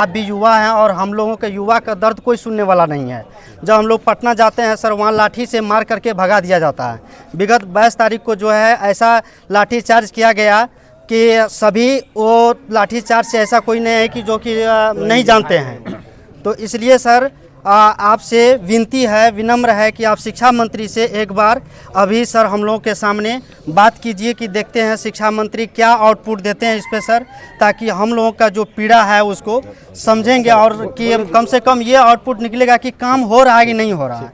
आप भी युवा हैं और हम लोगों के युवा का दर्द कोई सुनने वाला नहीं है। जब हम लोग पटना जाते हैं सर, वहाँ लाठी से मार करके भगा दिया जाता है। विगत 22 तारीख को जो है ऐसा लाठी चार्ज किया गया कि सभी वो लाठी चार्ज से ऐसा कोई नहीं है कि जो कि नहीं जानते हैं। तो इसलिए सर आपसे विनती है, विनम्र है कि आप शिक्षा मंत्री से एक बार अभी सर हम लोगों के सामने बात कीजिए कि देखते हैं शिक्षा मंत्री क्या आउटपुट देते हैं इस पे सर, ताकि हम लोगों का जो पीड़ा है उसको समझेंगे और कि कम से कम ये आउटपुट निकलेगा कि काम हो रहा है कि नहीं हो रहा है।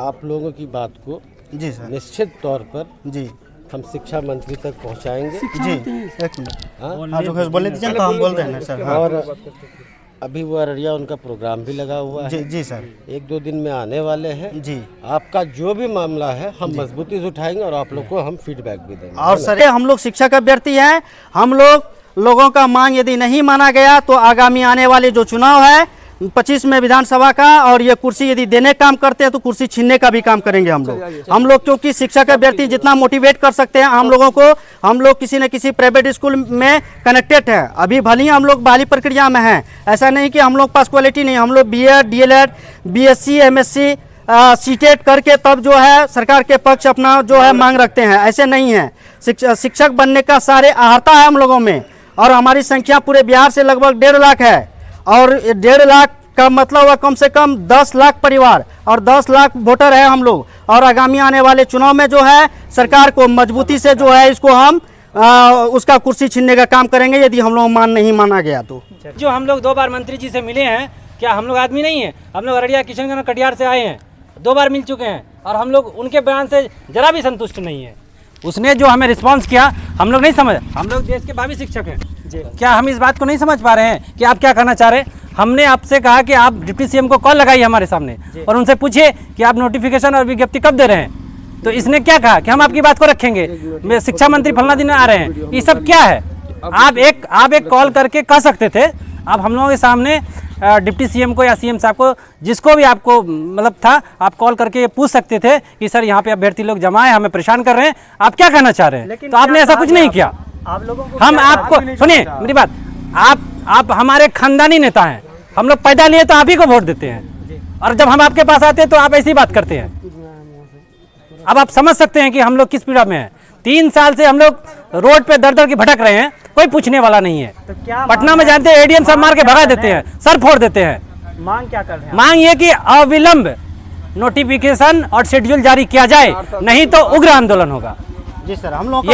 आप लोगों की बात को जी सर, निश्चित तौर पर जी हम शिक्षा मंत्री तक पहुंचाएंगे। जी एक मिनट, हाँ जो बोलने दीजिए तो हम बोल रहे हैं सर। हाँ। और अभी वो अररिया उनका प्रोग्राम भी लगा हुआ है। जी सर, 1-2 दिन में आने वाले हैं। जी आपका जो भी मामला है हम मजबूती से उठाएंगे और आप लोग को हम फीडबैक भी देंगे। और सर हम लोग शिक्षक अभ्यर्थी हैं, हम लोगों का मांग यदि नहीं माना गया तो आगामी आने वाले जो चुनाव है 25 में विधानसभा का, और ये कुर्सी यदि देने का काम करते हैं तो कुर्सी छीनने का भी काम करेंगे हम लोग क्योंकि शिक्षक अभ्यर्थी जितना मोटिवेट कर सकते हैं हम लोगों को, हम लोग किसी न किसी प्राइवेट स्कूल में कनेक्टेड हैं। अभी भले ही हम लोग बहाली प्रक्रिया में हैं, ऐसा नहीं कि हम लोग पास क्वालिटी नहीं, हम लोग BEd, DLEd, BSc, MSc CTET करके तब जो है सरकार के पक्ष अपना जो है मांग रखते हैं, ऐसे नहीं है। शिक्षक बनने का सारे आहर्ता है हम लोगों में, और हमारी संख्या पूरे बिहार से लगभग 1.5 लाख है, और 1.5 लाख का मतलब हुआ कम से कम 10 लाख परिवार और 10 लाख वोटर है हम लोग। और आगामी आने वाले चुनाव में जो है सरकार को मजबूती से जो है इसको हम उसका कुर्सी छीनने का काम करेंगे यदि हम लोग नहीं माना गया तो। जो हम लोग 2 बार मंत्री जी से मिले हैं, क्या हम लोग आदमी नहीं है? हम लोग अररिया, किशनगंज, कटिहार से आए हैं, 2 बार मिल चुके हैं और हम लोग उनके बयान से जरा भी संतुष्ट नहीं है। उसने जो हमें रिस्पांस किया हम लोग नहीं समझ, हम लोग देश के भावी शिक्षक हैं, क्या हम इस बात को नहीं समझ पा रहे हैं कि आप क्या कहना चाह रहे हैं? हमने आपसे कहा कि आप डिप्टी CM को कॉल लगाइए हमारे सामने और उनसे पूछिए कि आप नोटिफिकेशन और विज्ञप्ति कब दे रहे हैं। तो इसने क्या कहा कि हम आपकी बात को रखेंगे, शिक्षा मंत्री फलना दिन आ रहे हैं, ये सब क्या है? आप एक कॉल करके कह सकते थे, आप हम लोगों के सामने डिप्टी CM को या CM साहब को, जिसको भी आपको मतलब था, आप कॉल करके ये पूछ सकते थे कि सर यहाँ पे अभ्यर्थी लोग जमा है, हमें परेशान कर रहे हैं, आप क्या कहना चाह रहे हैं? तो आपने ऐसा कुछ नहीं किया। आप लोगों को हम आपको सुनिए मेरी बात, आप हमारे खानदानी नेता हैं, हम लोग पैदा लिए तो आप ही को वोट देते हैं, और जब हम आपके पास आते हैं तो आप ऐसी बात करते हैं। अब आप समझ सकते हैं कि हम लोग किस पीड़ा में हैं। 3 साल से हम लोग रोड पे दर की भटक रहे हैं, कोई पूछने वाला नहीं है। तो क्या पटना में जानते हैं ADM सब मार के भगा देते हैं, सर फोड़ देते हैं। मांग क्या कर रहे हैं? मांग ये कि अविलंब नोटिफिकेशन और शेड्यूल जारी किया जाए, नहीं तो उग्र आंदोलन होगा। जी सर, हम लोग